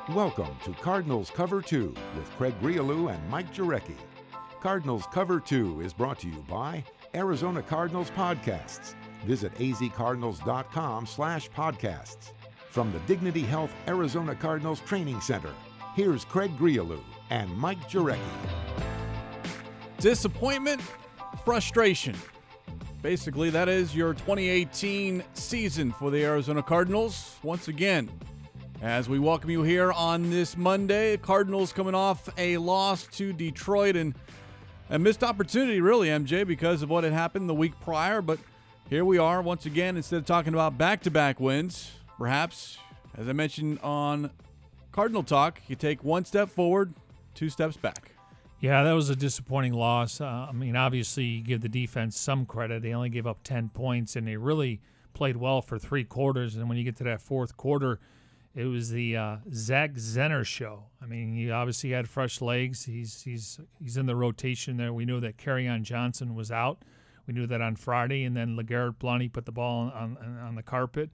Welcome to Cardinals Cover 2 with Craig Grialou and Mike Jurecki. Cardinals Cover 2 is brought to you by Arizona Cardinals Podcasts. Visit azcardinals.com/podcasts. From the Dignity Health Arizona Cardinals Training Center, here's Craig Grialou and Mike Jurecki. Disappointment, frustration. Basically, that is your 2018 season for the Arizona Cardinals. Once again, as we welcome you here on this Monday, Cardinals coming off a loss to Detroit and a missed opportunity, really, MJ, because of what had happened the week prior. But here we are once again, instead of talking about back-to-back wins, perhaps, as I mentioned on Cardinal Talk, you take one step forward, two steps back. Yeah, that was a disappointing loss. Obviously, you give the defense some credit. They only gave up 10 points, and they really played well for three quarters. And when you get to that fourth quarter, it was the Zach Zenner show. I mean, he obviously had fresh legs. He's in the rotation there. We knew that Kerryon Johnson was out. We knew that on Friday, and then LeGarrette Blount put the ball on the carpet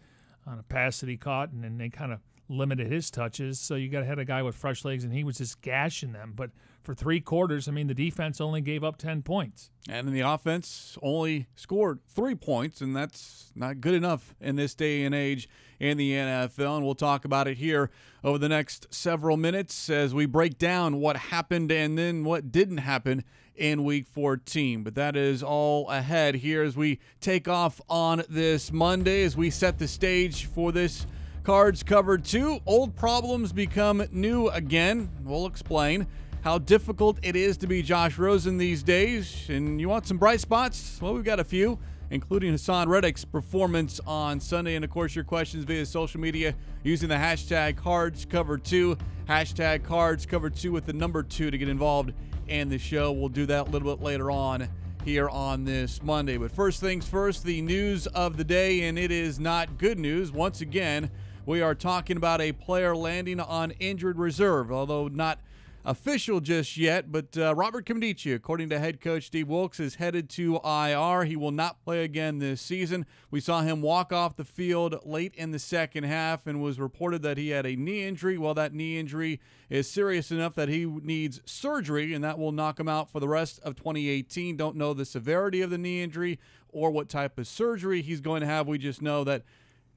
on a pass that he caught, and then they kind of limited his touches. So you had a guy with fresh legs, and he was just gashing them. But for three quarters, the defense only gave up 10 points. And then the offense only scored 3 points, and that's not good enough in this day and age in the NFL. And we'll talk about it here over the next several minutes as we break down what happened and then what didn't happen in Week 14. But that is all ahead here as we take off on this Monday, as we set the stage for this Cards Cover 2. Old problems become new again. We'll explain how difficult it is to be Josh Rosen these days. And you want some bright spots? Well, we've got a few, including Haason Reddicks' performance on Sunday. And, of course, your questions via social media using the hashtag CardsCover2, hashtag CardsCover2 with the number 2 to get involved in the show. We'll do that a little bit later on here on this Monday. But first things first, the news of the day, and it is not good news. Once again, we are talking about a player landing on injured reserve, although not official just yet, but Robert Nkemdiche, according to head coach Steve Wilks, is headed to IR. He will not play again this season. We saw him walk off the field late in the second half and was reported that he had a knee injury. Well, that knee injury is serious enough that he needs surgery, and that will knock him out for the rest of 2018. Don't know the severity of the knee injury or what type of surgery he's going to have. We just know that,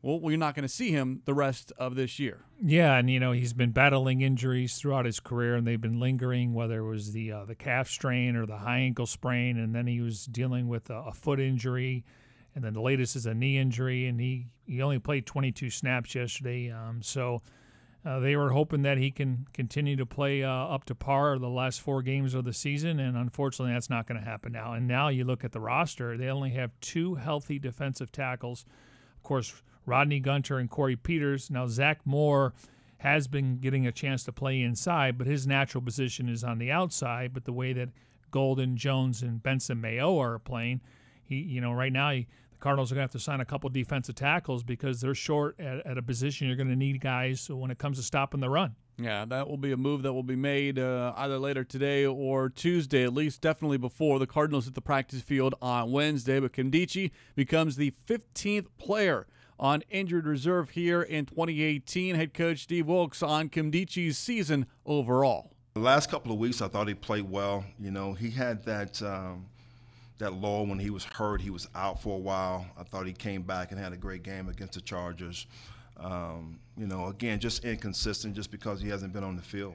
well, we're not going to see him the rest of this year. Yeah, and, he's been battling injuries throughout his career, and they've been lingering, whether it was the calf strain or the high ankle sprain, and then he was dealing with a foot injury, and then the latest is a knee injury, and he only played 22 snaps yesterday. So they were hoping that he can continue to play up to par the last 4 games of the season, and unfortunately that's not going to happen now. And now you look at the roster, they only have 2 healthy defensive tackles. Of course, Rodney Gunter and Corey Peters. Now, Zach Moore has been getting a chance to play inside, but his natural position is on the outside. But the way that Golden, Jones, and Benson Mayo are playing, right now the Cardinals are going to have to sign a couple defensive tackles because they're short at a position. You're going to need guys when it comes to stopping the run. Yeah, that will be a move that will be made either later today or Tuesday, at least definitely before the Cardinals hit the practice field on Wednesday. But Nkemdiche becomes the 15th player on injured reserve here in 2018. Head coach Steve Wilks on Nkemdiche's season overall. The last couple of weeks, I thought he played well. He had that lull when he was hurt. He was out for a while. I thought he came back and had a great game against the Chargers. Again, just inconsistent just because he hasn't been on the field.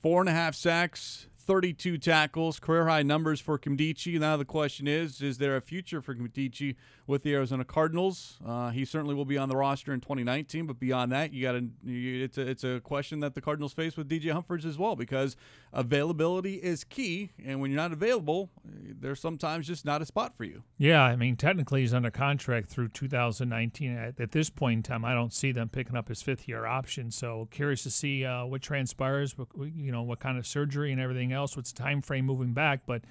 4.5 sacks, 32 tackles, career-high numbers for Nkemdiche. Now the question is there a future for Nkemdiche with the Arizona Cardinals? He certainly will be on the roster in 2019, but beyond that, it's a question that the Cardinals face with DJ Humphries as well, because availability is key, and when you're not available, there's sometimes just not a spot for you. Yeah, technically he's under contract through 2019. At this point in time, I don't see them picking up his 5th-year option, so curious to see what transpires, what kind of surgery and everything else, what's the time frame moving back, but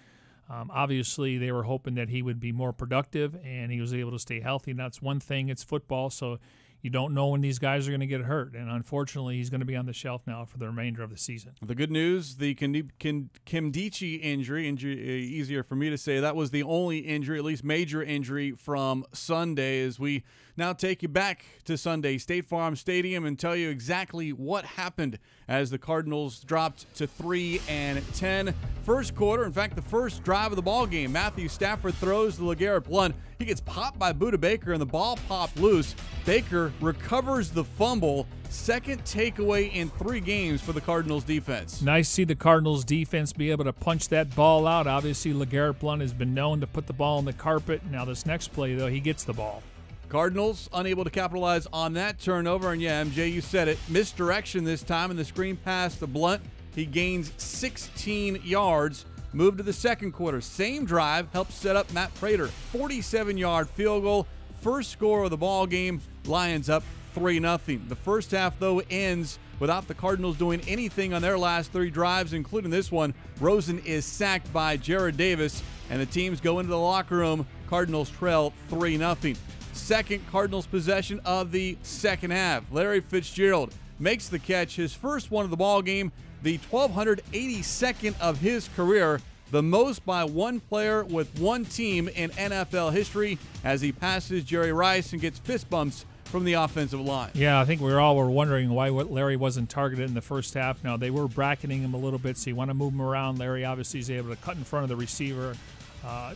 obviously they were hoping that he would be more productive and he was able to stay healthy, and that's one thing. It's football, so you don't know when these guys are going to get hurt. And unfortunately, he's going to be on the shelf now for the remainder of the season. The good news, the Kimdichie injury, easier for me to say, that was the only injury, at least major injury from Sunday. As we now take you back to Sunday, State Farm Stadium, and tell you exactly what happened as the Cardinals dropped to 3-10. First quarter, in fact, the first drive of the ball game, Matthew Stafford throws to LeGarrette Blount. He gets popped by Budda Baker, and the ball popped loose. Baker recovers the fumble. Second takeaway in 3 games for the Cardinals defense. Nice to see the Cardinals defense be able to punch that ball out. Obviously, LeGarrette Blount has been known to put the ball on the carpet. Now this next play, though, he gets the ball. Cardinals unable to capitalize on that turnover. And yeah, MJ, you said it. Misdirection this time in the screen pass to Blount. He gains 16 yards. Move to the second quarter. Same drive helps set up Matt Prater. 47-yard field goal. First score of the ball game. Lions up 3-0. The first half, though, ends without the Cardinals doing anything on their last 3 drives, including this one. Rosen is sacked by Jared Davis, and the teams go into the locker room. Cardinals trail 3-0. Second Cardinals possession of the second half. Larry Fitzgerald makes the catch, his first one of the ball game, the 1,282nd of his career, the most by one player with one team in NFL history, as he passes Jerry Rice and gets fist bumps from the offensive line. Yeah, I think we all were wondering why Larry wasn't targeted in the first half. Now, they were bracketing him a little bit, so you want to move him around. Larry obviously is able to cut in front of the receiver.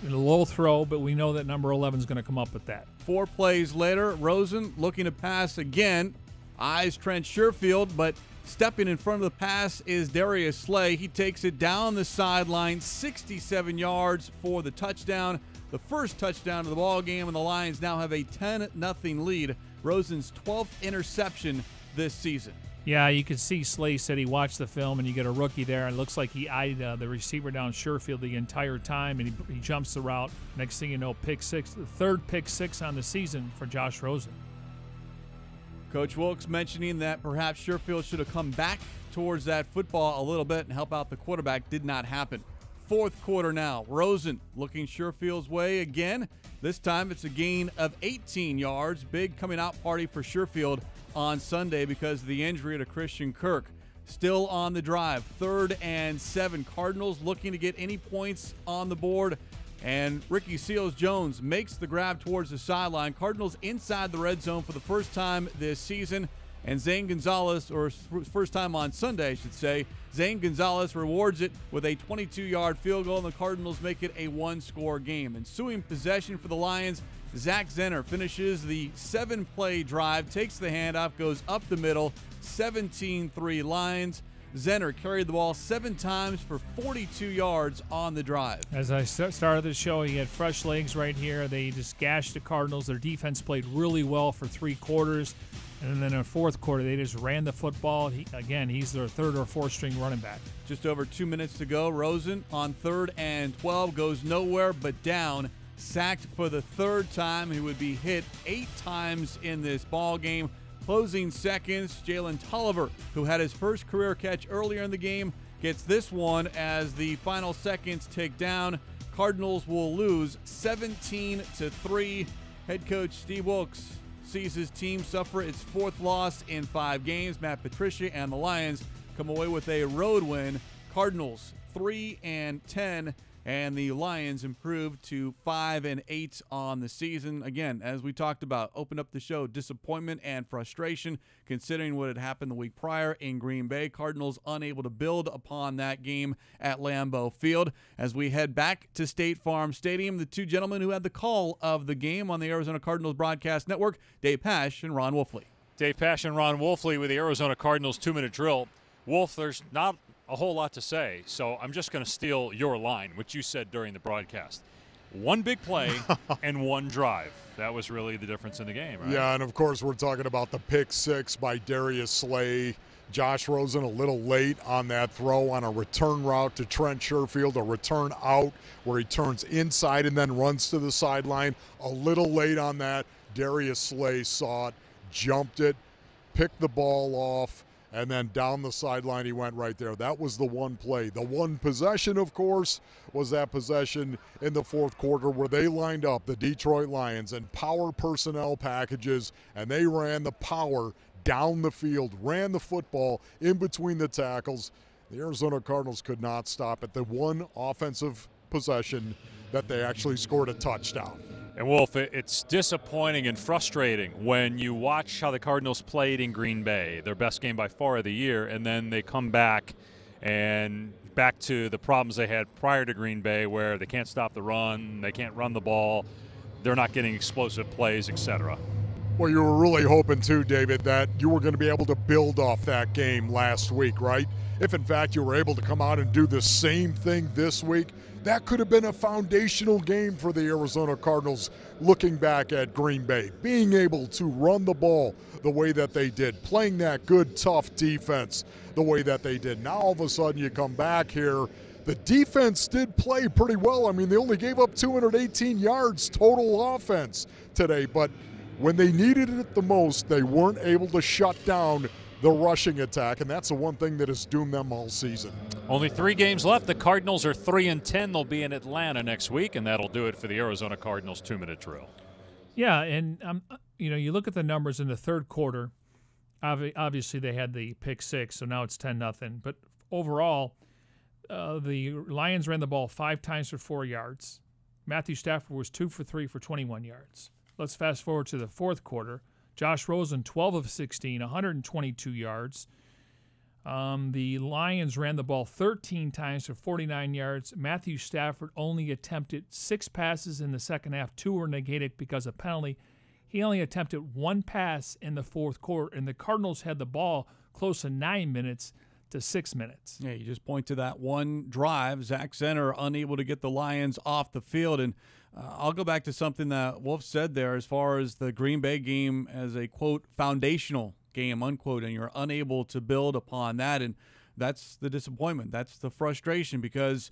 In a low throw, but we know that number 11 is going to come up with that. 4 plays later, Rosen looking to pass again. Eyes Trent Sherfield, but stepping in front of the pass is Darius Slay. He takes it down the sideline, 67 yards for the touchdown. The first touchdown of the ball game, and the Lions now have a 10-0 lead. Rosen's 12th interception this season. Yeah, you could see Slay said he watched the film, and you get a rookie there. It looks like he eyed the receiver down Sherfield the entire time, and he jumps the route. Next thing you know, pick 6, the 3rd pick 6 on the season for Josh Rosen. Coach Wilkes mentioning that perhaps Sherfield should have come back towards that football a little bit and help out the quarterback. Did not happen. Fourth quarter now. Rosen looking Sherfield's way again. This time it's a gain of 18 yards. Big coming out party for Sherfield on Sunday because of the injury to Christian Kirk. Still on the drive. 3rd and 7. Cardinals looking to get any points on the board. And Ricky Seals-Jones makes the grab towards the sideline. Cardinals inside the red zone for the first time this season. And Zane Gonzalez, or first time on Sunday, I should say, Zane Gonzalez rewards it with a 22-yard field goal, and the Cardinals make it a 1-score game. Ensuing possession for the Lions, Zach Zenner finishes the 7-play drive, takes the handoff, goes up the middle, 17-3 Lions. Zenner carried the ball 7 times for 42 yards on the drive. As I started the show, he had fresh legs right here. They just gashed the Cardinals. Their defense played really well for 3 quarters. And then in the fourth quarter, they just ran the football. He's their 3rd or 4th string running back. Just over 2 minutes to go. Rosen on 3rd and 12 goes nowhere but down. Sacked for the 3rd time. He would be hit 8 times in this ball game. Closing seconds, Jalen Tolliver, who had his first career catch earlier in the game, gets this one as the final seconds tick down. Cardinals will lose 17-3. Head coach Steve Wilkes sees his team suffer its 4th loss in 5 games. Matt Patricia and the Lions come away with a road win. Cardinals 3-10, and the Lions improved to 5-8 on the season. Again, as we talked about, opened up the show, disappointment and frustration considering what had happened the week prior in Green Bay. Cardinals unable to build upon that game at Lambeau Field. As we head back to State Farm Stadium, the 2 gentlemen who had the call of the game on the Arizona Cardinals Broadcast Network, Dave Pasch and Ron Wolfley. Dave Pasch and Ron Wolfley with the Arizona Cardinals 2-minute drill. Wolf, there's not a whole lot to say, so I'm just going to steal your line, which you said during the broadcast. 1 big play and 1 drive. That was really the difference in the game, right? Yeah, and of course we're talking about the pick 6 by Darius Slay. Josh Rosen a little late on that throw on a return route to Trent Sherfield, a return out where he turns inside and then runs to the sideline. A little late on that. Darius Slay saw it, jumped it, picked the ball off, and then down the sideline he went right there. That was the one play. The one possession, of course, was that possession in the fourth quarter where they lined up the Detroit Lions in power personnel packages, and they ran the power down the field, ran the football in between the tackles. The Arizona Cardinals could not stop it. The one offensive possession that they actually scored a touchdown. And Wolf, it's disappointing and frustrating when you watch how the Cardinals played in Green Bay, their best game by far of the year, and then they come back to the problems they had prior to Green Bay, where they can't stop the run, they can't run the ball, they're not getting explosive plays, etc. Well, you were really hoping too, David, that you were going to be able to build off that game last week, right? If in fact you were able to come out and do the same thing this week, that could have been a foundational game for the Arizona Cardinals looking back at Green Bay. Being able to run the ball the way that they did, playing that good, tough defense the way that they did. Now all of a sudden you come back here. The defense did play pretty well. I mean, they only gave up 218 yards total offense today, but when they needed it the most, they weren't able to shut down the rushing attack, and that's the one thing that has doomed them all season. Only 3 games left. The Cardinals are 3-10. They'll be in Atlanta next week, and that'll do it for the Arizona Cardinals 2-minute drill. Yeah, and you look at the numbers in the third quarter. Obviously, they had the pick 6, so now it's 10-0. But overall, the Lions ran the ball 5 times for 4 yards. Matthew Stafford was 2 for 3 for 21 yards. Let's fast forward to the fourth quarter. Josh Rosen, 12 of 16, 122 yards. The Lions ran the ball 13 times for 49 yards. Matthew Stafford only attempted 6 passes in the second half. 2 were negated because of penalty. He only attempted 1 pass in the fourth quarter, and the Cardinals had the ball close to 9 minutes to 6 minutes. Yeah, you just point to that one drive. Zach Zenner unable to get the Lions off the field. And I'll go back to something that Wolf said there as far as the Green Bay game as a, quote, foundational game, unquote, and you're unable to build upon that. And that's the disappointment. That's the frustration, because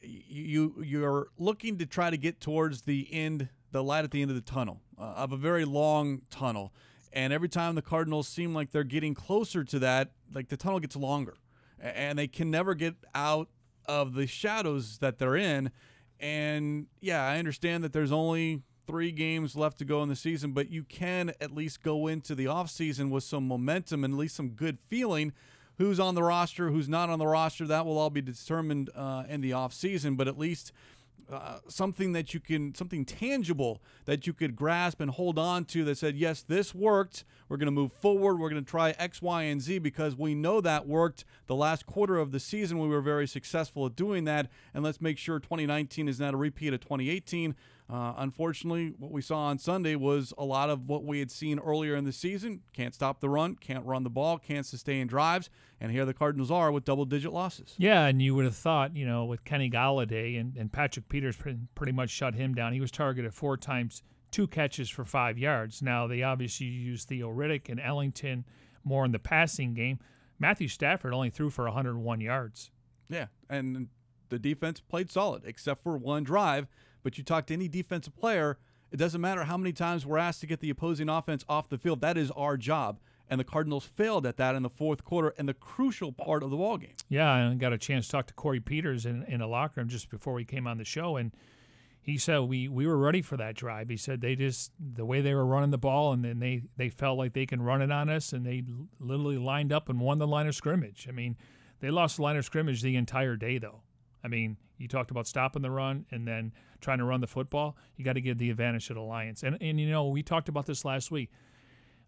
you're looking to try to get towards the end, the light at the end of the tunnel, of a very long tunnel. And every time the Cardinals seem like they're getting closer to that, like the tunnel gets longer, and they can never get out of the shadows that they're in. And yeah, I understand that there's only 3 games left to go in the season, but you can at least go into the offseason with some momentum and at least some good feeling. Who's on the roster, who's not on the roster, that will all be determined in the offseason, but at least something tangible that you could grasp and hold on to that said, yes, this worked. We're going to move forward. We're going to try X, Y, and Z, because we know that worked the last quarter of the season. We were very successful at doing that, and let's make sure 2019 is not a repeat of 2018. Unfortunately, what we saw on Sunday was a lot of what we had seen earlier in the season. Can't stop the run, can't run the ball, can't sustain drives, and here the Cardinals are with double-digit losses. Yeah, and you would have thought, with Kenny Golladay and Patrick Peters pretty much shut him down. He was targeted 4 times, 2 catches for 5 yards. Now, they obviously used Theo Riddick and Ellington more in the passing game. Matthew Stafford only threw for 101 yards. Yeah, and the defense played solid, except for one drive. But you talk to any defensive player, it doesn't matter how many times we're asked to get the opposing offense off the field. That is our job. And the Cardinals failed at that in the fourth quarter and the crucial part of the ballgame. Yeah, I got a chance to talk to Corey Peters in a locker room just before we came on the show, and he said we were ready for that drive. He said the way they were running the ball, and then they felt like they can run it on us, and they literally lined up and won the line of scrimmage. I mean, they lost the line of scrimmage the entire day, though. I mean, you talked about stopping the run and then trying to run the football. You got to give the advantage to the Lions. And we talked about this last week.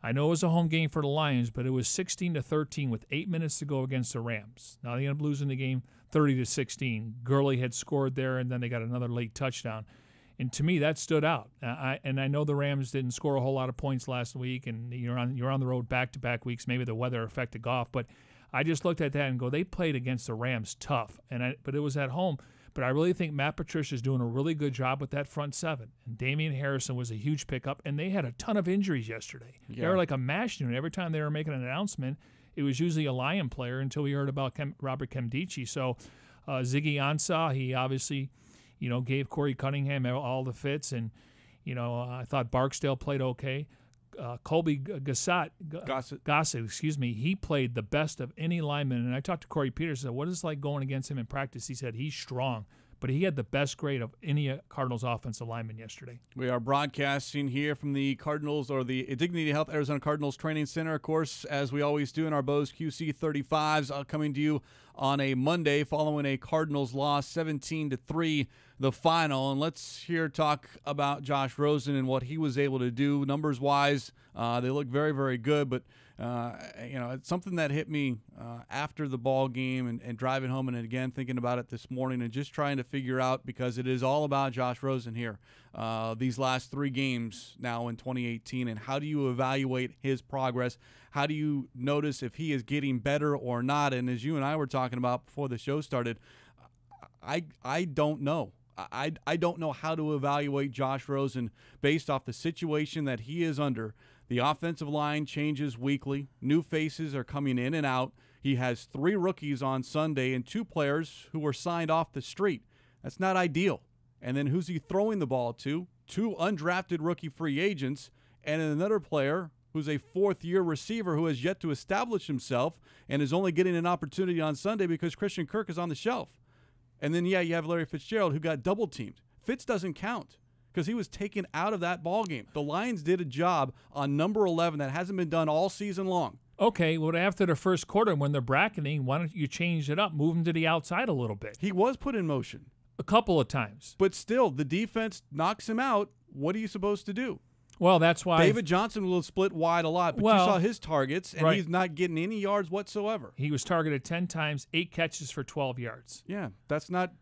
I know it was a home game for the Lions, but it was 16-13 with 8 minutes to go against the Rams. Now they ended up losing the game 30-16. Gurley had scored there, and then they got another late touchdown. And to me, that stood out. I know the Rams didn't score a whole lot of points last week, and you're on the road back-to-back weeks. Maybe the weather affected golf, but I just looked at that and go, they played against the Rams tough, but it was at home. But I really think Matt Patricia's doing a really good job with that front seven. And Damian Harrison was a huge pickup, and they had a ton of injuries yesterday. Yeah. They were like a mash unit. Every time they were making an announcement, it was usually a Lion player until we heard about Robert Nkemdiche. So Ziggy Ansah, he obviously, gave Corey Cunningham all the fits, and I thought Barksdale played okay. Colby Gossett, he played the best of any lineman. And I talked to Corey Peters, said, what is it like going against him in practice? He said he's strong, but he had the best grade of any Cardinals offensive lineman yesterday. We are broadcasting here from the Cardinals, or the Dignity Health Arizona Cardinals Training Center, of course, as we always do in our Bose QC35s, coming to you on a Monday following a Cardinals loss, 17-3, the final. And let's talk about Josh Rosen and what he was able to do numbers-wise. They look very, very good, but it's something that hit me after the ball game and driving home, and again thinking about it this morning and just trying to figure out, because it is all about Josh Rosen here these last 3 games now in 2018, and how do you evaluate his progress? How do you notice if he is getting better or not? And as you and I were talking about before the show started, I don't know. I don't know how to evaluate Josh Rosen based off the situation that he is under. The offensive line changes weekly. New faces are coming in and out. He has 3 rookies on Sunday and 2 players who were signed off the street. That's not ideal. And then who's he throwing the ball to? 2 undrafted rookie free agents and another player who's a 4th-year receiver who has yet to establish himself and is only getting an opportunity on Sunday because Christian Kirk is on the shelf. And then, you have Larry Fitzgerald, who got double-teamed. Fitz doesn't count because he was taken out of that ball game. The Lions did a job on number 11 that hasn't been done all season long. Okay, well, after the first quarter, when they're bracketing, why don't you change it up, move him to the outside a little bit? He was put in motion. A couple of times. But still, the defense knocks him out. What are you supposed to do? Well, that's why David Johnson will split wide a lot, but you saw his targets, and he's not getting any yards whatsoever. He was targeted 10 times, 8 catches for 12 yards. Yeah, that's not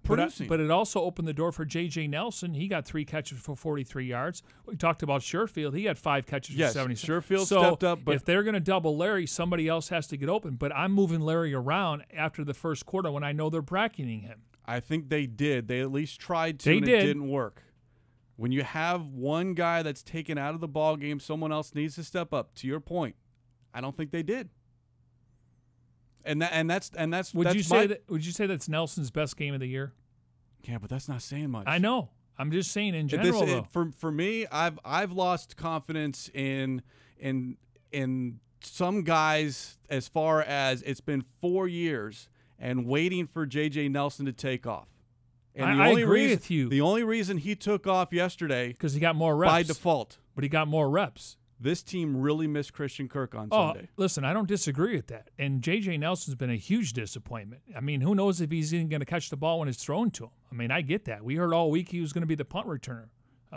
producing. But it also opened the door for J.J. Nelson. He got 3 catches for 43 yards. We talked about Sherfield. He had 5 catches for 76. Sherfield stepped up. But if they're going to double Larry, somebody else has to get open. But I'm moving Larry around after the first quarter when I know they're bracketing him. I think they did. They at least tried to, and it didn't work. When you have one guy that's taken out of the ball game, someone else needs to step up. To your point, I don't think they did. Would you say that's Nelson's best game of the year? Yeah, but that's not saying much. I know. I'm just saying in general. For me, I've lost confidence in some guys as far as it's been 4 years and waiting for J.J. Nelson to take off. And I agree with you. The only reason he took off yesterday because he got more reps by default. But he got more reps. This team really missed Christian Kirk on Sunday. Listen, I don't disagree with that. And J.J. Nelson's been a huge disappointment. I mean, who knows if he's even going to catch the ball when it's thrown to him. I mean, I get that. We heard all week he was going to be the punt returner.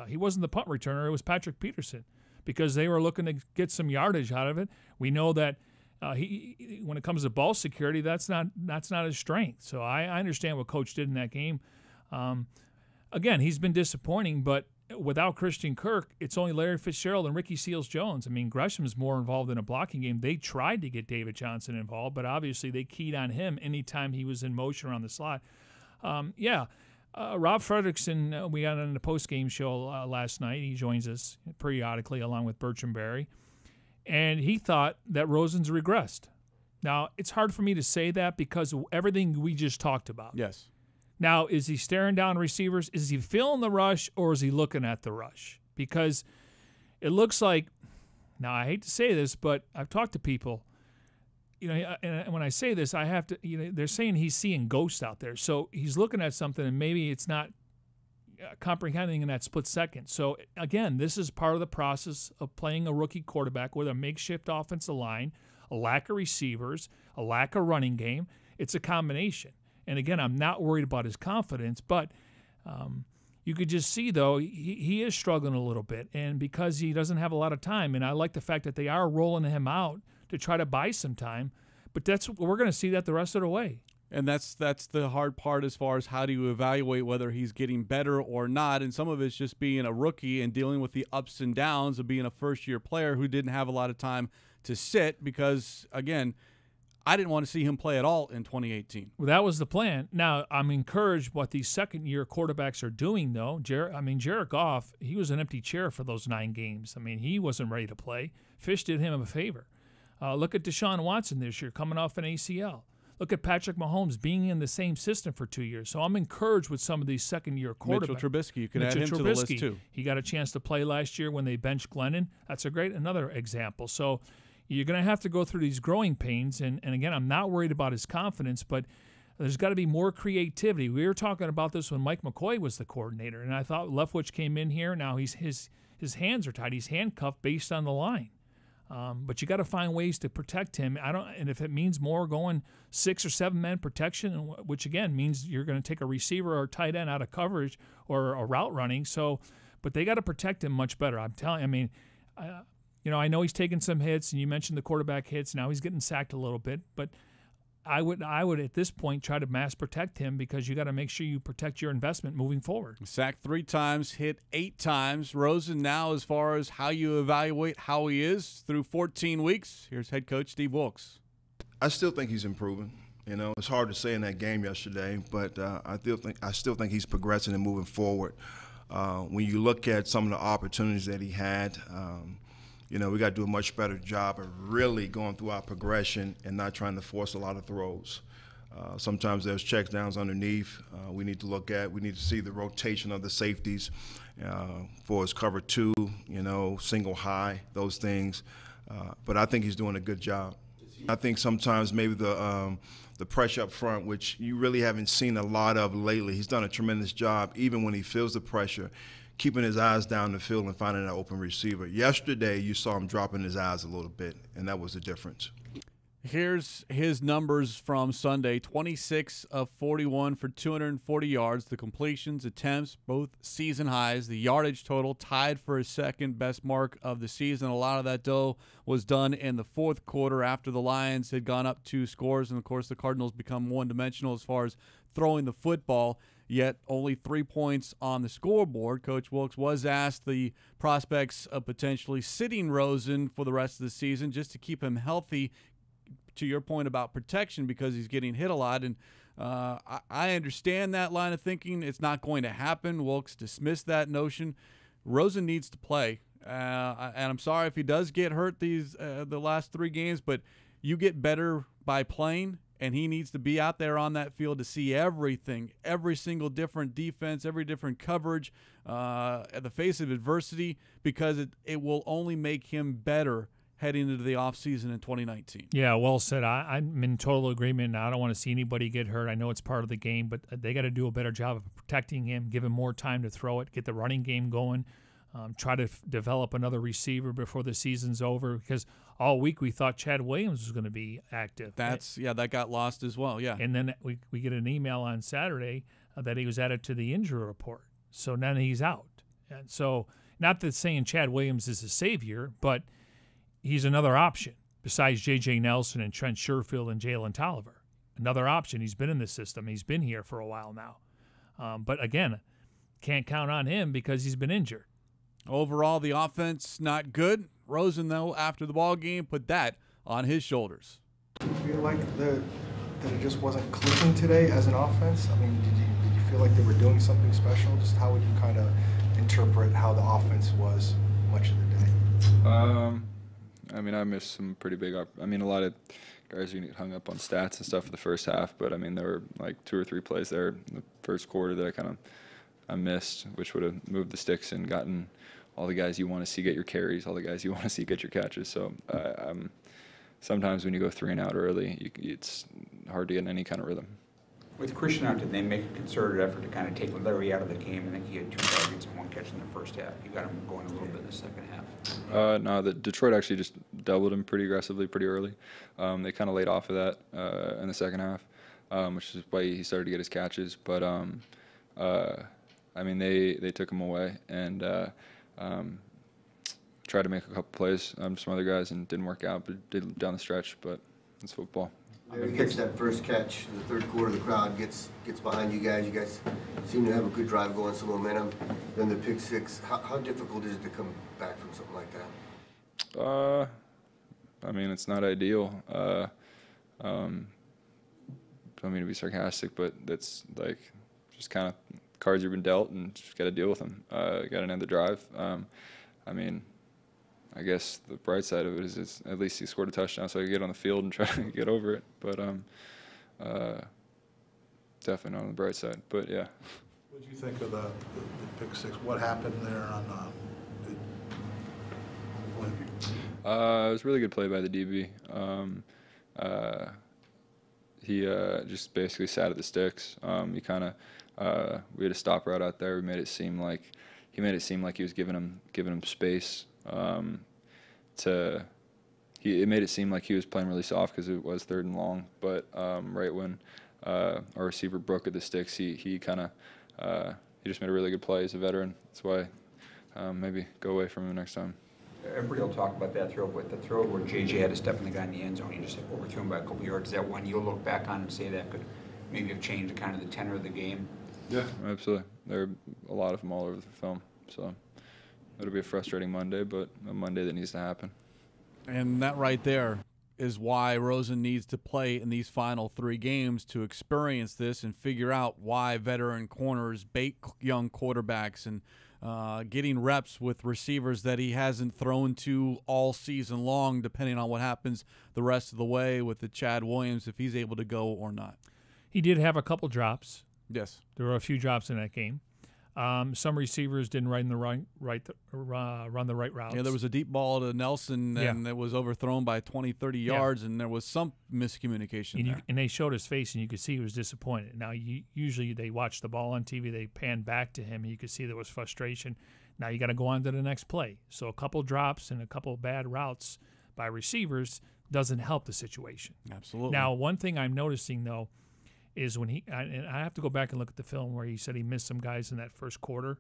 He wasn't the punt returner. It was Patrick Peterson because they were looking to get some yardage out of it. We know that he, when it comes to ball security, that's not his strength. So I understand what Coach did in that game. Again, he's been disappointing, but without Christian Kirk, it's only Larry Fitzgerald and Ricky Seals-Jones. I mean, Gresham's more involved in a blocking game. They tried to get David Johnson involved, but obviously they keyed on him anytime he was in motion around the slot. Rob Fredrickson, we got on the post-game show last night. He joins us periodically along with Bertram Berry, and he thought that Rosen's regressed. Now, it's hard for me to say that because of everything we just talked about. Yes. Now, is he staring down receivers? Is he feeling the rush, or is he looking at the rush? Because it looks like, now I hate to say this, but I've talked to people, and when I say this, I have to, they're saying he's seeing ghosts out there. So he's looking at something, and maybe it's not comprehending in that split second. So, again, this is part of the process of playing a rookie quarterback with a makeshift offensive line, a lack of receivers, a lack of running game. It's a combination. And again, I'm not worried about his confidence, but you could just see, though, he is struggling a little bit. And because he doesn't have a lot of time, and I like the fact that they are rolling him out to try to buy some time, but we're going to see that the rest of the way. And that's the hard part as far as how do you evaluate whether he's getting better or not. And some of it's just being a rookie and dealing with the ups and downs of being a first-year player who didn't have a lot of time to sit because, again, I didn't want to see him play at all in 2018. Well, that was the plan. Now, I'm encouraged what these second-year quarterbacks are doing, though. Jared Goff, he was an empty chair for those 9 games. I mean, he wasn't ready to play. Fish did him a favor. Look at Deshaun Watson this year coming off an ACL. Look at Patrick Mahomes being in the same system for 2 years. So I'm encouraged with some of these second-year quarterbacks. Mitchell Trubisky, you can add him to the list too. He got a chance to play last year when they benched Glennon. That's another example. So you're going to have to go through these growing pains. And again, I'm not worried about his confidence, but there's got to be more creativity. We were talking about this when Mike McCoy was the coordinator, and I thought Leftwich came in here. Now his hands are tied. He's handcuffed based on the line. But you got to find ways to protect him. And if it means more going 6 or 7 man protection, which again means you're going to take a receiver or tight end out of coverage or a route running. But they got to protect him much better. I'm telling you. I mean, I know he's taken some hits, and you mentioned the quarterback hits. Now he's getting sacked a little bit, but I would at this point try to mass protect him because you got to make sure you protect your investment moving forward. Sacked 3 times, hit 8 times. Rosen, now as far as how you evaluate how he is through 14 weeks, here's head coach Steve Wilkes. I still think he's improving. It's hard to say in that game yesterday, but I still think he's progressing and moving forward. When you look at some of the opportunities that he had, we got to do a much better job of really going through our progression and not trying to force a lot of throws. Sometimes there's check downs underneath. We need to look at. We need to see the rotation of the safeties for his cover 2, single high, those things. But I think he's doing a good job. I think sometimes maybe the pressure up front, which you really haven't seen a lot of lately, he's done a tremendous job even when he feels the pressure, keeping his eyes down the field and finding an open receiver. Yesterday, you saw him dropping his eyes a little bit, and that was the difference. Here's his numbers from Sunday. 26 of 41 for 240 yards. The completions, attempts, both season highs. The yardage total tied for his second best mark of the season. A lot of that, though, was done in the fourth quarter after the Lions had gone up 2 scores. And, of course, the Cardinals become one-dimensional as far as throwing the football. Yet only 3 points on the scoreboard. Coach Wilkes was asked the prospects of potentially sitting Rosen for the rest of the season just to keep him healthy, to your point about protection, because he's getting hit a lot. And I understand that line of thinking. It's not going to happen. Wilkes dismissed that notion. Rosen needs to play. And I'm sorry if he does get hurt the last 3 games, but you get better by playing. And he needs to be out there on that field to see everything, every single different defense, every different coverage at the face of adversity, because it will only make him better heading into the offseason in 2019. Yeah, well said. I'm in total agreement. I don't want to see anybody get hurt. I know it's part of the game, but they got to do a better job of protecting him, give him more time to throw it, get the running game going, try to develop another receiver before the season's over, because all week we thought Chad Williams was going to be active. That got lost as well, yeah. And then we get an email on Saturday that he was added to the injury report. So now he's out. And so not that saying Chad Williams is a savior, but he's another option besides J.J. Nelson and Trent Sherfield and Jalen Tolliver. Another option. He's been in the system. He's been here for a while now. But again, can't count on him because he's been injured. Overall, the offense not good. Rosen, though, after the ball game, put that on his shoulders. Do you feel like that it just wasn't clicking today as an offense? I mean, did you feel like they were doing something special? Just how would you kind of interpret how the offense was much of the day? I mean, I missed some pretty big a lot of guys are going to get hung up on stats and stuff for the first half, but, I mean, there were like 2 or 3 plays there in the first quarter that I missed, which would have moved the sticks and gotten all the guys you want to see get your carries, all the guys you want to see get your catches. So sometimes when you go 3 and out early, it's hard to get in any kind of rhythm. With Christian out, did they make a concerted effort to kind of take Larry out of the game? I think he had 2 targets and 1 catch in the first half. You got him going a little bit in the second half. No, Detroit actually just doubled him pretty aggressively pretty early. They kind of laid off of that in the second half, which is why he started to get his catches. But, I mean, they took him away and tried to make a couple plays, some other guys, and didn't work out, but did down the stretch. But it's football. You catch that first catch in the third quarter, the crowd gets behind you guys. You guys seem to have a good drive going, some momentum. Then the pick 6. How difficult is it to come back from something like that? I mean, it's not ideal. Don't mean to be sarcastic, but that's like just kind of cards you've been dealt, and just got to deal with them. Got to end the drive. I mean, I guess the bright side of it is at least he scored a touchdown, so I could get on the field and try to get over it. But definitely on the bright side. But yeah. What did you think of the pick six? What happened there on it was a really good play by the DB. He just basically sat at the sticks. He kind of we had a stop route out there. We made it seem like he was giving him space. It made it seem like he was playing really soft because it was 3rd and long. But right when our receiver broke at the sticks, he kind of he just made a really good play. He's a veteran. That's why maybe go away from him next time. Everybody will talk about that throw, but the throw where JJ had to step in the guy in the end zone, he just overthrew him by a couple yards. Is that one you'll look back on and say that could maybe have changed kind of the tenor of the game? Yeah, absolutely. There are a lot of them all over the film. So it'll be a frustrating Monday, but a Monday that needs to happen. And that right there is why Rosen needs to play in these final 3 games to experience this and figure out why veteran corners bait young quarterbacks and getting reps with receivers that he hasn't thrown to all season long, depending on what happens the rest of the way with the Chad Williams, if he's able to go or not. He did have a couple drops. Yes. There were a few drops in that game. Some receivers didn't run the right routes. Yeah, there was a deep ball to Nelson, and it was overthrown by 20, 30 yards, and there was some miscommunication there. And they showed his face, and you could see he was disappointed. Now, usually they watch the ball on TV, they pan back to him, and you could see there was frustration. Now you got to go on to the next play. So a couple drops and a couple bad routes by receivers doesn't help the situation. Absolutely. Now, one thing I'm noticing, though, is when and I have to go back and look at the film where he said he missed some guys in that first quarter.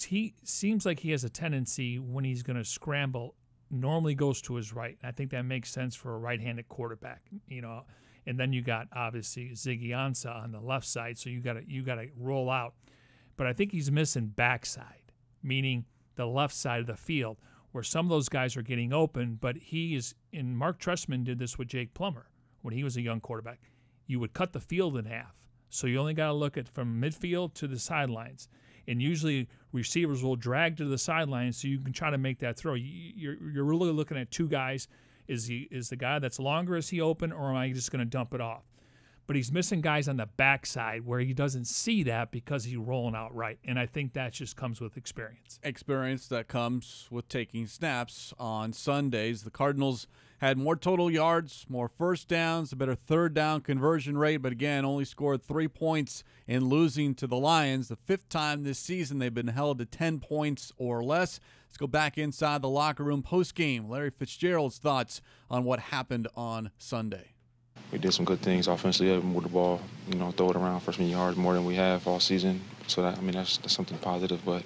He seems like he has a tendency when he's going to scramble, normally goes to his right. I think that makes sense for a right-handed quarterback, And then you got obviously Ziggy Ansah on the left side, so you got to roll out. But I think he's missing backside, meaning the left side of the field, where some of those guys are getting open. But and Mark Trestman did this with Jake Plummer when he was a young quarterback. You would cut the field in half. So you only got to look at from midfield to the sidelines. And usually receivers will drag to the sidelines so you can try to make that throw. You're really looking at 2 guys. Is the guy that's longer, is he open, or am I just going to dump it off? But he's missing guys on the backside where he doesn't see that because he's rolling out right. And I think that just comes with experience. Experience that comes with taking snaps on Sundays. The Cardinals had more total yards, more first downs, a better 3rd down conversion rate, but again, only scored 3 points in losing to the Lions. The 5th time this season they've been held to 10 points or less. Let's go back inside the locker room post-game. Larry Fitzgerald's thoughts on what happened on Sunday. We did some good things offensively, move the ball, throw it around for some yards more than we have all season. So that's something positive. But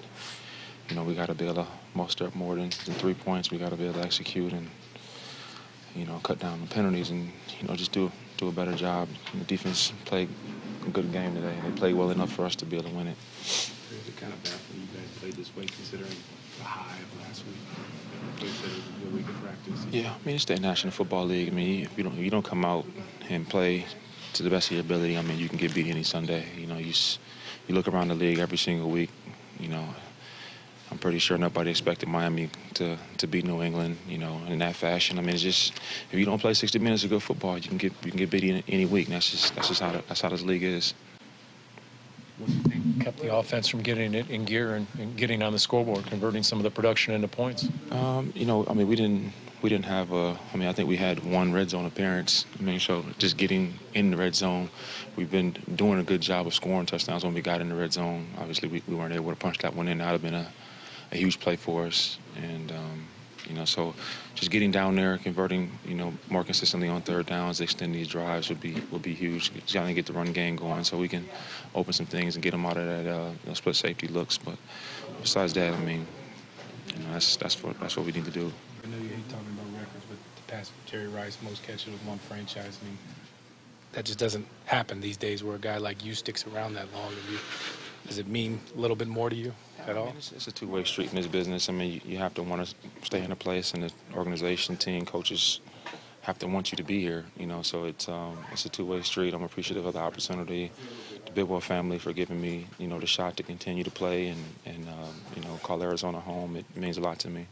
we got to be able to muster up more than 3 points. We got to be able to execute and cut down the penalties and just do a better job. The defense played a good game today. They played well enough for us to be able to win it. Is it kind of bad when you guys played this way, considering the high of last week? They said it was a good week of practice. Yeah, it's the National Football League. If you don't come out and play to the best of your ability, you can get beat any Sunday. You look around the league every single week. I'm pretty sure nobody expected Miami to beat New England, in that fashion. It's just if you don't play 60 minutes of good football, you can get beat any week. And that's just how this league is. What do you think kept the offense from getting it in gear and getting on the scoreboard, converting some of the production into points? We didn't have I think we had 1 red zone appearance. So just getting in the red zone, we've been doing a good job of scoring touchdowns when we got in the red zone. Obviously, we weren't able to punch that one in. That would have been a huge play for us. And, so just getting down there, converting, more consistently on 3rd downs, extend these drives would be huge. Trying to get the run game going so we can open some things and get them out of that split safety looks. But besides that, that's what we need to do. I know you hate talking about records, but the past Jerry Rice, most catches with one franchise. That just doesn't happen these days where a guy like you sticks around that long. Does it mean a little bit more to you at all? It's a two-way street in this business. You have to want to stay in a place, and the organization, team, coaches have to want you to be here. So it's a two-way street. I'm appreciative of the opportunity. The Bidwell family for giving me, the shot to continue to play and call Arizona home. It means a lot to me.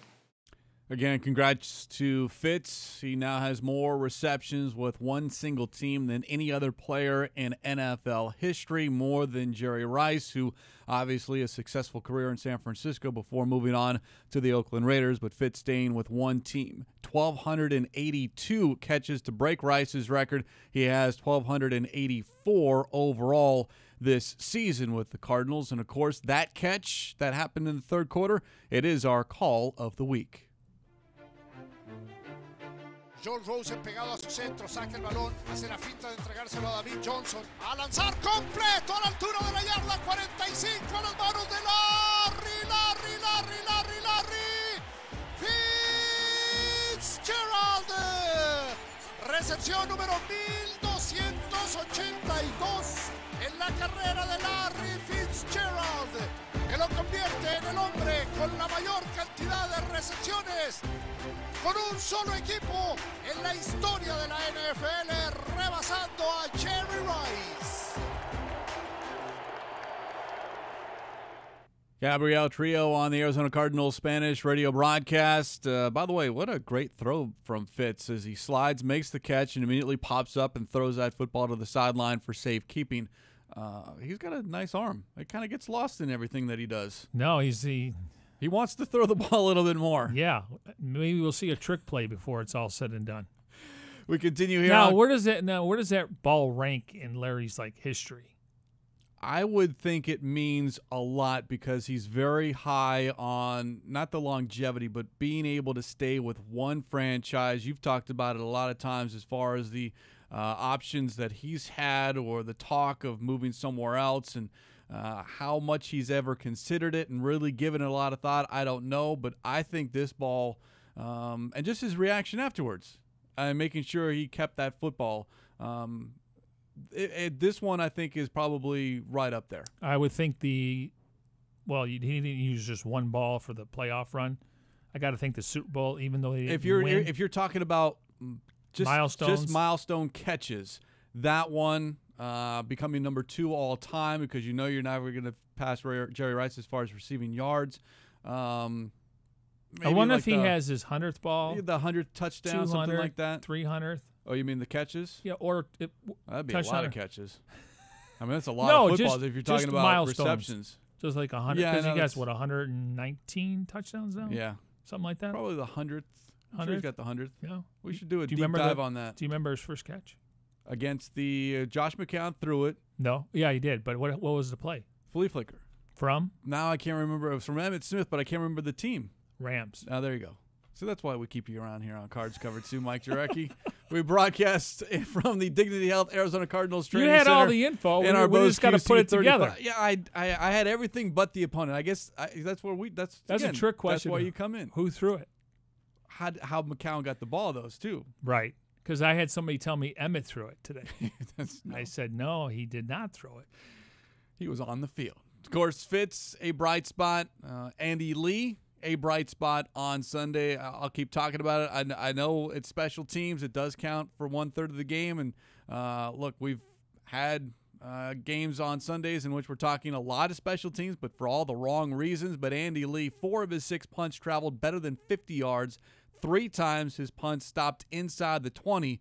Again, congrats to Fitz. He now has more receptions with one single team than any other player in NFL history, more than Jerry Rice, who obviously a successful career in San Francisco before moving on to the Oakland Raiders, but Fitz staying with one team. 1,282 catches to break Rice's record. He has 1,284 overall this season with the Cardinals. And, of course, that catch that happened in the third quarter, it is our call of the week. John Rosen pegado a su centro, saca el balón, hace la finta de entregárselo a David Johnson. A lanzar completo a la altura de la yarda 45 a las manos de Larry Fitzgerald. Recepción número 1282 en la carrera de Larry Fitzgerald, que lo convierte en el hombre con la mayor cantidad de recepciones con un solo equipo en la historia de la NFL, rebasando a Jerry Rice. Gabriel Trio on the Arizona Cardinals Spanish radio broadcast. By the way, what a great throw from Fitz as he slides, makes the catch, and immediately pops up and throws that football to the sideline for safekeeping. He's got a nice arm. It kind of gets lost in everything that he does. No, he wants to throw the ball a little bit more. Yeah, maybe we'll see a trick play before it's all said and done. We continue here. Now, where does that ball rank in Larry's history? I would think it means a lot because he's very high on not the longevity, but being able to stay with one franchise. You've talked about it a lot of times as far as the options that he's had or the talk of moving somewhere else, and how much he's ever considered it and really given it a lot of thought, I don't know. But I think this ball, and just his reaction afterwards, making sure he kept that football, this one I think is probably right up there. I would think he didn't use just one ball for the playoff run. I got to think the Super Bowl, even though they didn't win. If you're talking about just milestone catches, that one becoming number 2 all time, because you're never going to pass Jerry Rice as far as receiving yards. I wonder if he has his 100th ball, the 100th touchdown, something like that. 300th. Oh, you mean the catches? Yeah, or that'd be a lot of catches. I mean, that's a lot of footballs if you're talking about milestones. Receptions. Just like 100, because he got 119 touchdowns now. Yeah, something like that. Probably the 100th. I'm sure he's got the 100th. Yeah, we should do a deep dive on that. Do you remember his first catch against the Josh McCown? Threw it. No, yeah, he did. But what was the play? Flea flicker. From? Now I can't remember. It was from Emmitt Smith, but I can't remember the team. Rams. Oh, there you go. So that's why we keep you around here on Cards Covered too, Mike Jurecki. We broadcast from the Dignity Health Arizona Cardinals training center. You had all the info. In our we just got to put it together. Yeah, I had everything but the opponent. I guess that's where that's again, a trick question. That's why you come in. Who threw it? How McCown got the ball, those too. Right. Because I had somebody tell me Emmitt threw it today. I said, no, he did not throw it. He was on the field. Of course, Fitz, a bright spot. Andy Lee, a bright spot on Sunday. I'll keep talking about it. I know it's special teams. It does count for 1/3 of the game. And look, we've had games on Sundays in which we're talking a lot of special teams, but for all the wrong reasons. But Andy Lee, 4 of his 6 punts traveled better than 50 yards. 3 times his punts stopped inside the 20.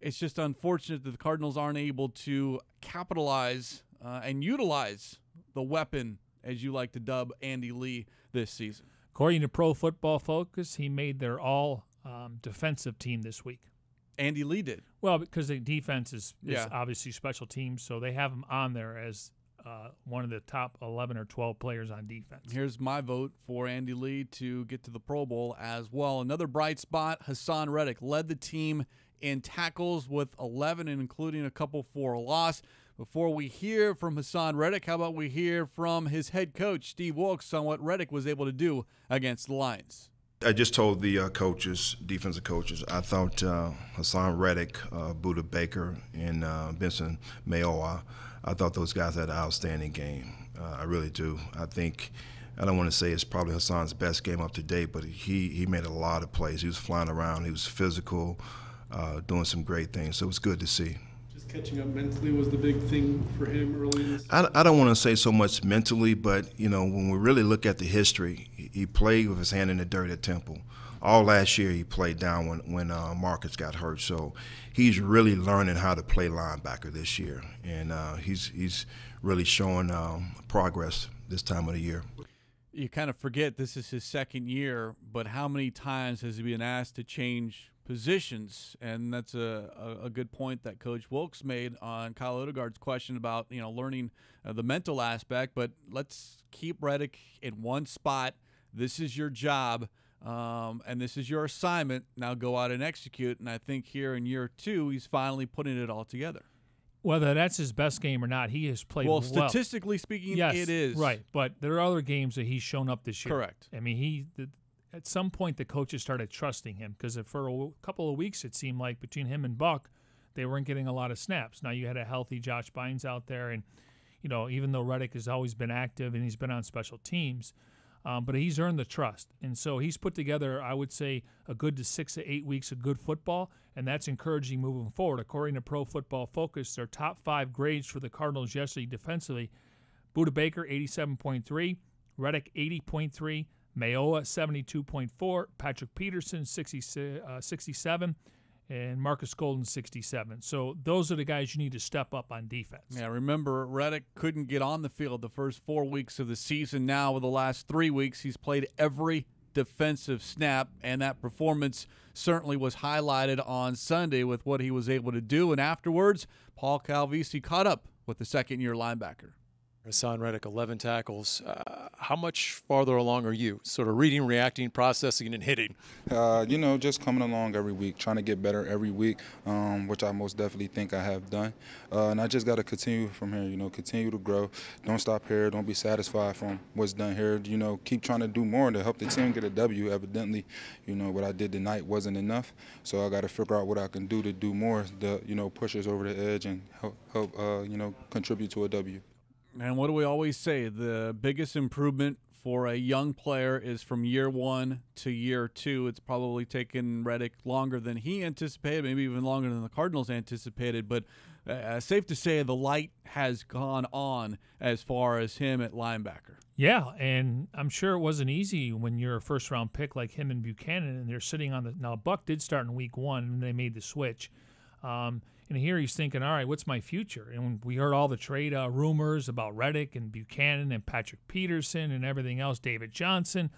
It's just unfortunate that the Cardinals aren't able to capitalize and utilize the weapon, as you like to dub Andy Lee, this season. According to Pro Football Focus, he made their all-defensive team this week. Andy Lee did. Well, because the defense is obviously special teams, so they have him on there as one of the top 11 or 12 players on defense. Here's my vote for Andy Lee to get to the Pro Bowl as well. Another bright spot, Haason Reddicks led the team in tackles with 11, and including a couple for a loss. Before we hear from Haason Reddicks, how about we hear from his head coach, Steve Wilks, on what Reddicks was able to do against the Lions. I just told the coaches, defensive coaches, I thought Haason Reddicks, Buda Baker, and Benson Mayowa, I thought those guys had an outstanding game. I really do. I think, I don't want to say it's probably Hasson's best game up to date, but he made a lot of plays. He was flying around. He was physical, doing some great things. So it was good to see. Just catching up mentally was the big thing for him early in this? I don't want to say so much mentally, but, when we really look at the history, he played with his hand in the dirt at Temple. All last year he played down when Marcus got hurt. So he's really learning how to play linebacker this year. And he's really showing progress this time of the year. You kind of forget this is his second year, but how many times has he been asked to change positions? And that's a good point that Coach Wilkes made on Kyle Odegaard's question about learning the mental aspect. But let's keep Reddick in one spot. This is your job, and this is your assignment. Now go out and execute. And I think here in year 2, he's finally putting it all together. Whether that's his best game or not, he has played well. Well, statistically speaking, yes, it is. Right, but there are other games that he's shown up this year. Correct. I mean, at some point the coaches started trusting him because for a couple of weeks it seemed like between him and Buck, they weren't getting a lot of snaps. Now you had a healthy Josh Bynes out there, and even though Reddick has always been active and he's been on special teams, but he's earned the trust. And so he's put together, I would say, a good to 6 to 8 weeks of good football, and that's encouraging moving forward. According to Pro Football Focus, their top 5 grades for the Cardinals yesterday defensively, Budda Baker, 87.3, Reddick, 80.3, Mayoa, 72.4, Patrick Peterson, 67, and Marcus Golden, 67. So those are the guys you need to step up on defense. Yeah, remember, Reddick couldn't get on the field the first 4 weeks of the season. Now, with the last 3 weeks, he's played every defensive snap, and that performance certainly was highlighted on Sunday with what he was able to do. And afterwards, Paul Calvisi caught up with the second-year linebacker. Haason Reddicks, 11 tackles. How much farther along are you? Sort of reading, reacting, processing, and hitting? Just coming along every week, trying to get better every week, which I most definitely think I have done. And I just got to continue from here, continue to grow. Don't stop here. Don't be satisfied from what's done here. Keep trying to do more to help the team get a W. Evidently, what I did tonight wasn't enough. So I got to figure out what I can do to do more to, push us over the edge and help contribute to a W. And what do we always say? The biggest improvement for a young player is from year 1 to year 2. It's probably taken Reddick longer than he anticipated, maybe even longer than the Cardinals anticipated. But safe to say the light has gone on as far as him at linebacker. Yeah, and I'm sure it wasn't easy when you're a first-round pick like him and Buchanan, and they're sitting on the – now, Buck did start in week 1, and they made the switch. And here he's thinking, all right, what's my future? And we heard all the trade rumors about Reddick and Buchanan and Patrick Peterson and everything else, David Johnson.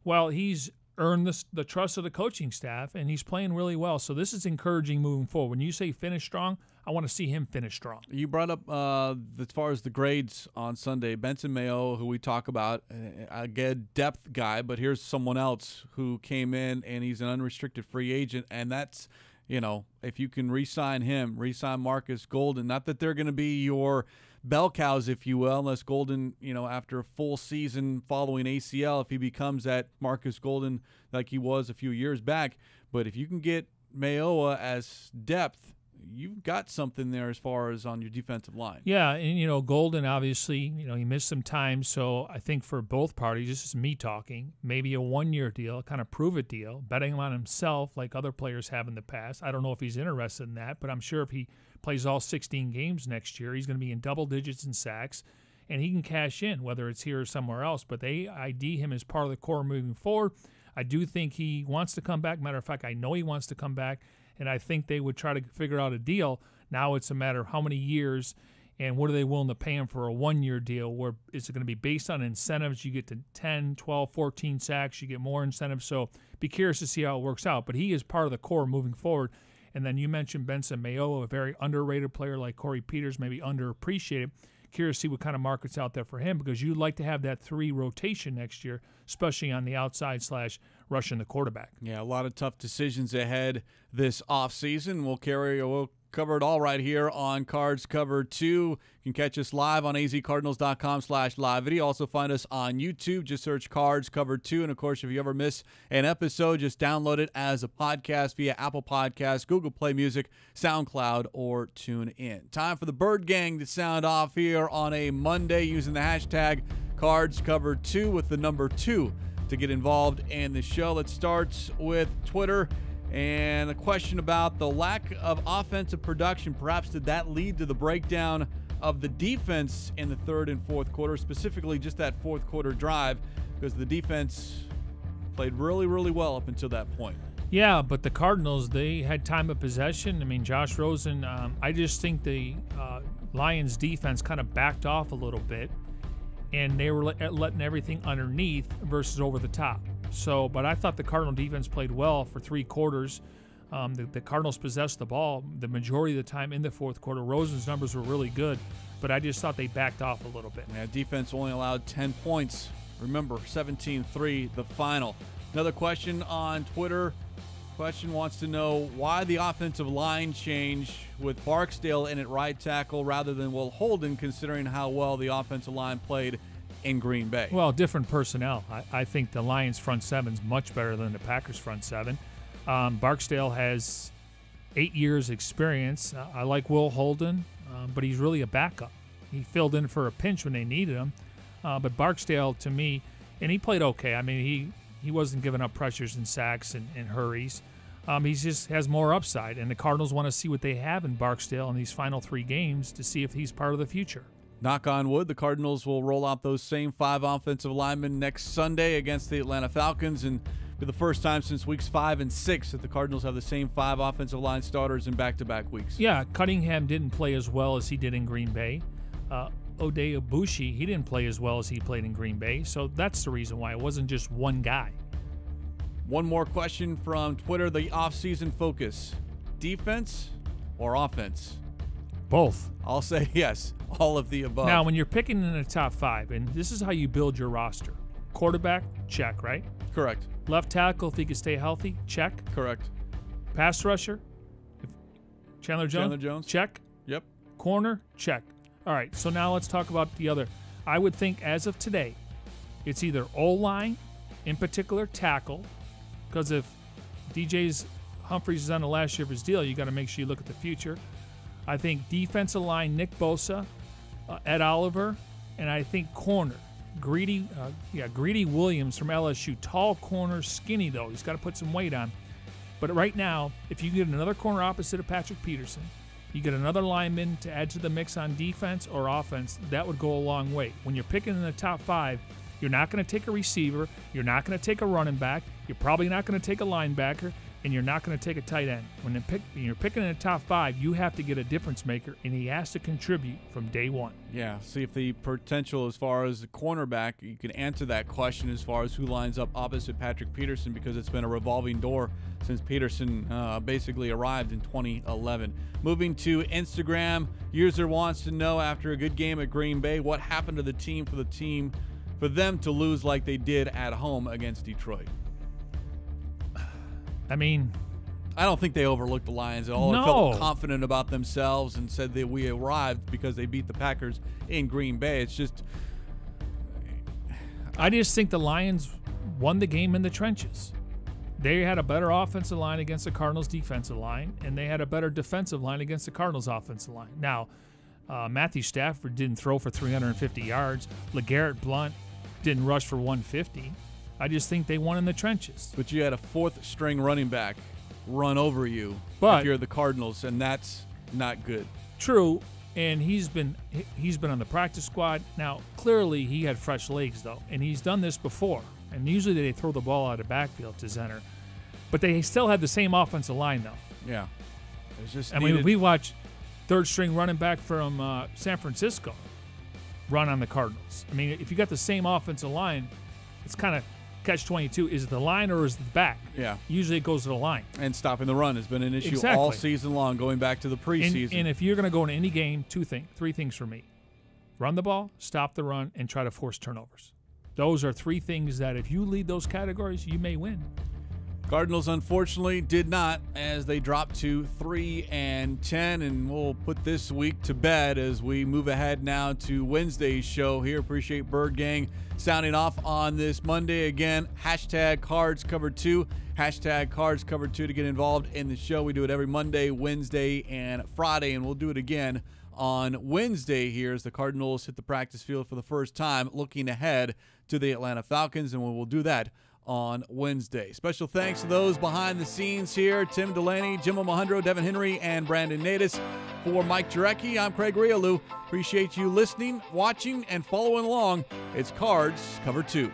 Well, he's earned the trust of the coaching staff, and he's playing really well. So this is encouraging moving forward. When you say finish strong, I want to see him finish strong. You brought up, as far as the grades on Sunday, Benson Mayo, who we talk about, again, depth guy, but here's someone else who came in, and he's an unrestricted free agent, and that's – if you can re-sign him, re-sign Marcus Golden, not that they're going to be your bell cows, if you will, unless Golden, after a full season following ACL, if he becomes that Marcus Golden like he was a few years back. But if you can get Mayoa as depth, you've got something there as far as on your defensive line. Yeah, and, Golden, obviously, he missed some time. So I think for both parties, this is me talking, maybe a 1-year deal, kind of prove-it deal, betting on himself like other players have in the past. I don't know if he's interested in that, but I'm sure if he plays all 16 games next year, he's going to be in double digits in sacks, and he can cash in, whether it's here or somewhere else. But they ID him as part of the core moving forward. I do think he wants to come back. Matter of fact, I know he wants to come back. And I think they would try to figure out a deal. Now it's a matter of how many years and what are they willing to pay him for a 1-year deal, where is it going to be based on incentives? You get to 10, 12, 14 sacks, you get more incentives. So be curious to see how it works out. But he is part of the core moving forward. And then you mentioned Benson Mayoa, a very underrated player like Corey Peters, maybe underappreciated. Curious to see what kind of market's out there for him, because you'd like to have that 3 rotation next year, especially on the outside / rushing the quarterback. Yeah, a lot of tough decisions ahead this offseason. We'll cover it all right here on Cards Cover 2. You can catch us live on azcardinals.com/live video. Also find us on YouTube. Just search Cards Cover 2. And, of course, if you ever miss an episode, just download it as a podcast via Apple Podcasts, Google Play Music, SoundCloud, or TuneIn. Time for the Bird Gang to sound off here on a Monday using the hashtag Cards Cover 2 with the number 2 to get involved in the show. Let's start with Twitter. And a question about the lack of offensive production. Perhaps did that lead to the breakdown of the defense in the third and fourth quarter, specifically just that fourth quarter drive, because the defense played really, really well up until that point. Yeah, but the Cardinals, they had time of possession. I mean, Josh Rosen, I just think the Lions defense kind of backed off a little bit, and they were letting everything underneath versus over the top. So, but I thought the Cardinal defense played well for 3 quarters. The Cardinals possessed the ball the majority of the time in the fourth quarter. Rosen's numbers were really good, but I just thought they backed off a little bit. Yeah, defense only allowed 10 points. Remember, 17-3 the final. Another question on Twitter. Question wants to know why the offensive line change with Barksdale in at right tackle rather than Will Holden, considering how well the offensive line played in Green Bay. Well, different personnel. I think the Lions front seven's much better than the Packers front seven. Barksdale has 8 years experience. I like Will Holden, but he's really a backup. He filled in for a pinch when they needed him. But Barksdale, to me, and he played okay. I mean, he wasn't giving up pressures and sacks and hurries. He just has more upside, and the Cardinals want to see what they have in Barksdale in these final 3 games to see if he's part of the future. Knock on wood, the Cardinals will roll out those same 5 offensive linemen next Sunday against the Atlanta Falcons, and be the first time since weeks 5 and 6 that the Cardinals have the same 5 offensive line starters in back-to-back weeks. Yeah, Cunningham didn't play as well as he did in Green Bay. Ode Ibushi, he didn't play as well as he played in Green Bay, so that's the reason why. It wasn't just one guy. One more question from Twitter, the offseason focus. Defense or offense? Both. I'll say yes, all of the above. Now, when you're picking in the top 5, and this is how you build your roster. Quarterback, check, right? Correct. Left tackle, if he can stay healthy, check. Correct. Pass rusher, Chandler Jones, check. Yep. Corner, check. All right, so now let's talk about the other. I would think as of today, it's either O-line, in particular tackle, because if DJ's Humphreys is on the last year of his deal, you got to make sure you look at the future. I think defensive line, Nick Bosa, Ed Oliver, and I think corner, Greedy Williams from LSU. Tall corner, skinny though. He's got to put some weight on. But right now, if you get another corner opposite of Patrick Peterson, you get another lineman to add to the mix on defense or offense, that would go a long way. When you're picking in the top 5, you're not going to take a receiver, you're not going to take a running back, you're probably not going to take a linebacker, and you're not going to take a tight end. When you're picking in the top 5, you have to get a difference maker, and he has to contribute from day one. Yeah, see if the potential as far as the cornerback, you can answer that question as far as who lines up opposite Patrick Peterson, because it's been a revolving door since Peterson basically arrived in 2011. Moving to Instagram, user wants to know, after a good game at Green Bay, what happened to the team for them to lose like they did at home against Detroit? I mean, I don't think they overlooked the Lions at all. No. They felt confident about themselves and said that we arrived because they beat the Packers in Green Bay. It's just, I just think the Lions won the game in the trenches. They had a better offensive line against the Cardinals' defensive line, and they had a better defensive line against the Cardinals' offensive line. Now, Matthew Stafford didn't throw for 350 yards. LeGarrette Blount didn't rush for 150. I just think they won in the trenches. But you had a 4th-string running back run over you but if you're the Cardinals, and that's not good. True, and he's been on the practice squad. Now, clearly he had fresh legs, though, and he's done this before. And usually they throw the ball out of backfield to Zenner. But they still had the same offensive line, though. Yeah. It's just we watched 3rd-string running back from San Francisco run on the Cardinals. I mean, if you got the same offensive line, it's kind of catch-22. Is it the line or is it the back? Yeah. Usually it goes to the line. And stopping the run has been an issue Exactly. all season long, going back to the preseason. And if you're going to go in any game, 3 things for me. Run the ball, stop the run, and try to force turnovers. Those are 3 things that if you lead those categories, you may win. Cardinals, unfortunately, did not, as they dropped to 3-10, and we'll put this week to bed as we move ahead now to Wednesday's show here. Appreciate Bird Gang sounding off on this Monday. Again, #CardsCovered2, #CardsCovered2 to get involved in the show. We do it every Monday, Wednesday, and Friday, and we'll do it again on Wednesday here as the Cardinals hit the practice field for the first time, looking ahead to the Atlanta Falcons, and we'll do that on Wednesday. Special thanks to those behind the scenes here, Tim Delaney, Jim Alejandro, Devin Henry, and Brandon Natus. For Mike Jurecki, I'm Craig Grialou. Appreciate you listening, watching, and following along. It's Cards Cover 2.